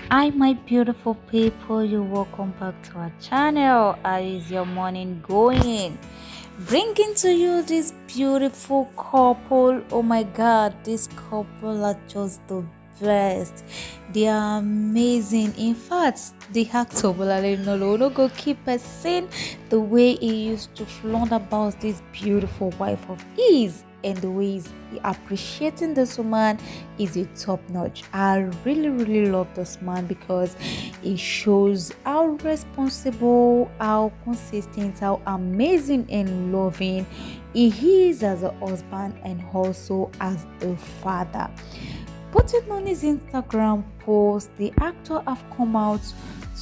Hi, my beautiful people, you welcome back to our channel. How is your morning going? Bringing to you this beautiful couple. Oh my god, this couple are just the best. They are amazing. In fact, the actor Bolalere no go keep saying the way he used to flaunt about this beautiful wife of his, and the way he's appreciating this woman is a top notch. I really love this man because it shows how responsible, how consistent, how amazing and loving he is as a husband and also as a father. Putting on his Instagram post, the actor have come out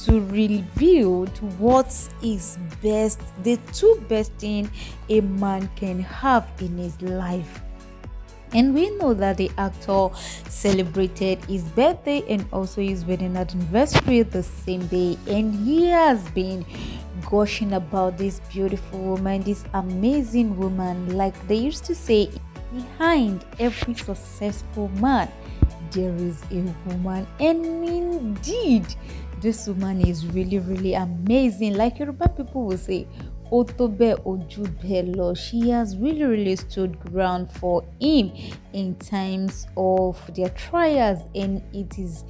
to reveal what is best, the two best thing a man can have in his life. And we know that the actor celebrated his birthday and also his wedding anniversary the same day. And he has been gushing about this beautiful woman, this amazing woman. Like they used to say, behind every successful man, there is a woman. And indeed, this woman is really amazing. Like Yoruba people will say, Otobe Ojubelo. She has really stood ground for him in times of their trials, and it is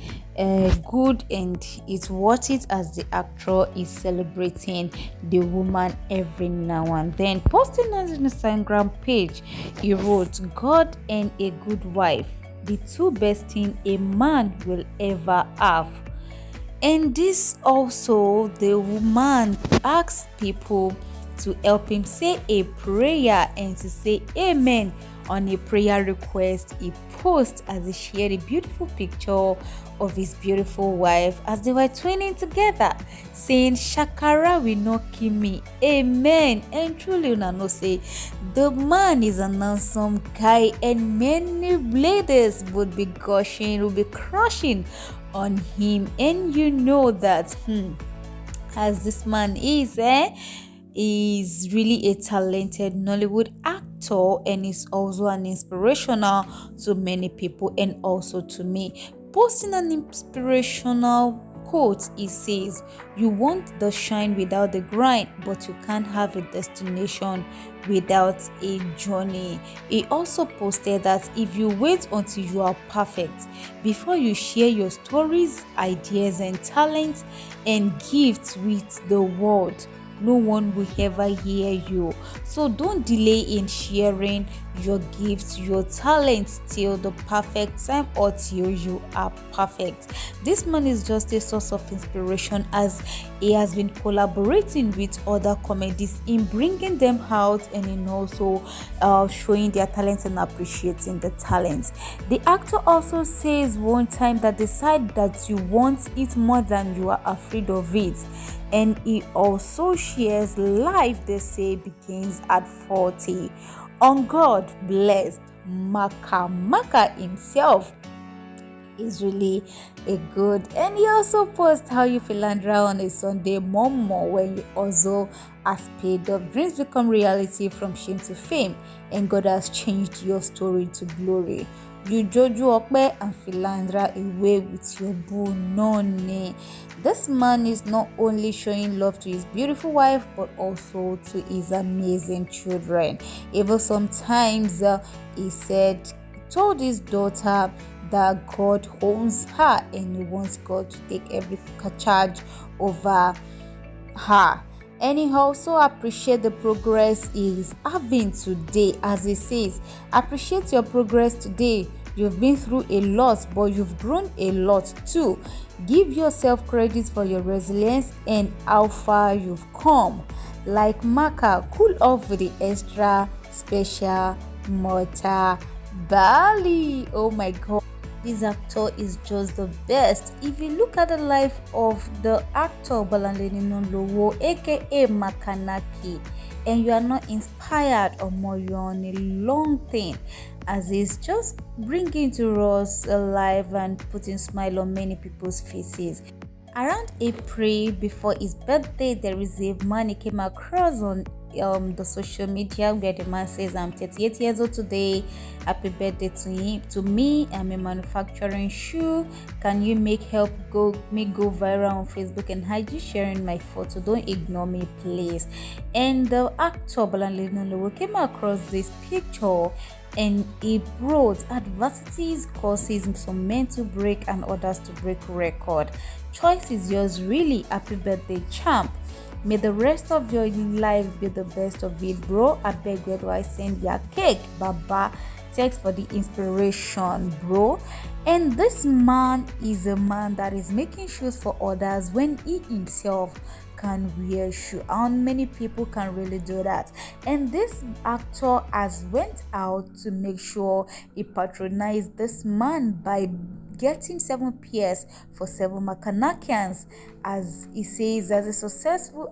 good and it's worth it as the actor is celebrating the woman every now and then. Posting on his Instagram page, he wrote, God and a good wife, the two best things a man will ever have. And this also, the woman asks people to help him say a prayer and to say amen on a prayer request he posted as he shared a beautiful picture of his beautiful wife as they were twinning together, saying Shakara will not kill me, amen. And truly una know say the man is an handsome guy and many ladies would be gushing, would be crushing on him. And you know that as this man is really a talented Nollywood actor and is also an inspirational to many people and also to me. Posting an inspirational quote, he says, you want the shine without the grind, but you can't have a destination without a journey. He also posted that if you wait until you are perfect before you share your stories, ideas and talents and gifts with the world, no one will ever hear you. So don't delay in sharing your gifts, your talents till the perfect time or till you are perfect. This man is just a source of inspiration as he has been collaborating with other comedies in bringing them out and in also showing their talents and appreciating the talents. The actor also says one time that decide that you want it more than you are afraid of it. And he also shares life, they say, begins at 40. On God blessed, Maka himself is really a good. And he also posts how you philandra on a Sunday more when you also has paid up. Dreams become reality from shame to fame, and God has changed your story to glory. You Joju Okpe and philandra away with your boo nonny. This man is not only showing love to his beautiful wife but also to his amazing children. Even sometimes he told his daughter that God owns her and he wants God to take every charge over her. And he also appreciate the progress he is having today, as he says, appreciate your progress today. You've been through a lot, but you've grown a lot too. Give yourself credit for your resilience and how far you've come. Like Maka, cool off with the extra special mortar Bali. Oh my god, this actor is just the best. If you look at the life of the actor Bolanle Ninalowo, aka Makanaki, and you are not inspired or more, you're on a long thing, as he's just bringing to us alive and putting smile on many people's faces. Around April, before his birthday, there is a man he came across on the social media where the man says, I'm 38 years old today. Happy birthday to me. I'm a manufacturing shoe. Can you make go viral on Facebook and hide you sharing my photo? Don't ignore me, please. And the actor Bolanle Nollywood came across this picture and he wrote, adversities causes some men to break and others to break record. Choice is yours, really. Happy birthday, champ. May the rest of your life be the best of it, bro. I beg, where do I send your cake? Baba. Thanks for the inspiration, bro. And this man is a man that is making shoes for others when he himself can wear shoe, and many people can really do that. And this actor has went out to make sure he patronized this man by getting 7 pairs for 7 Macanacans. As he says, as successful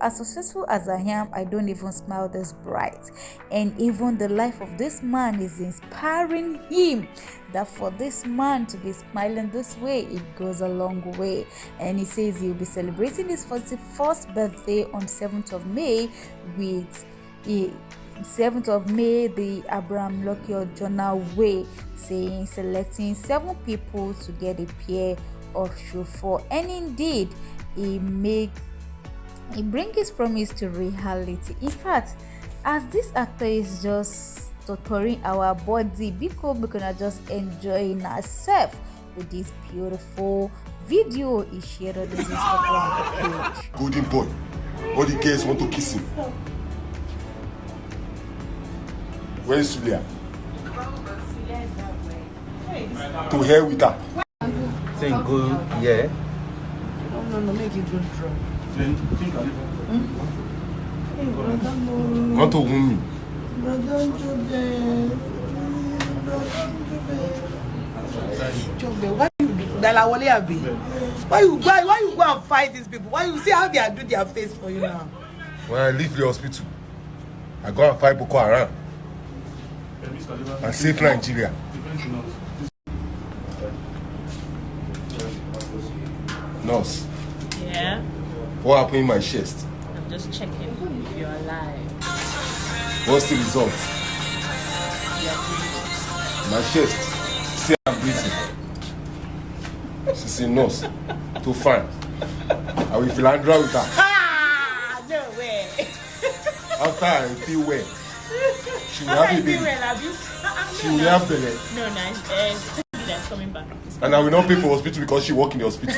as I am, I don't even smile this bright. And even the life of this man is inspiring him, that for this man to be smiling this way, it goes a long way. And he says he'll be celebrating his 41st birthday on 7th of May with 7th of May, the Abraham Lockyer Journal way, saying selecting 7 people to get a pair of shoe for. And indeed, he bring his promise to reality. In fact, as this actor is just tutoring our body, because we can just enjoying ourselves with this beautiful video he shared on his Instagram page. Golden boy, all the girls want to kiss him. Where is Sulia? To hell with her. Think go, yeah. No, make it go drop. Want to wound me? Why you do that? Why you go and fight these people? Why you see how they are do their face for you now? When I leave the hospital, I go and fight Boko Haram and save Nigeria. Nurse. Yeah, What happened in my chest? I'm just checking if you're alive. What's the result? My chest. See, I'm breathing. She's a nurse. Too fine. I will philandra with her. Ah, no way. After I feel well, she will have a baby. She will have belly. No, nice. That's coming back. And I will not pay for hospital because she work in the hospital.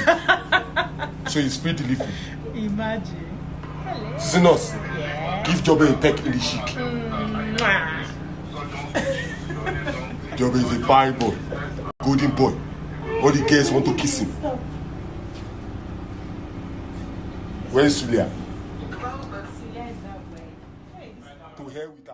So it's free delivery. Imagine. Hello. She's a nurse. Yeah. Give Jobe a peck in the cheek. Jobe is a fine boy. Golden boy. All the girls want to kiss him. Where is Sulia? To hell with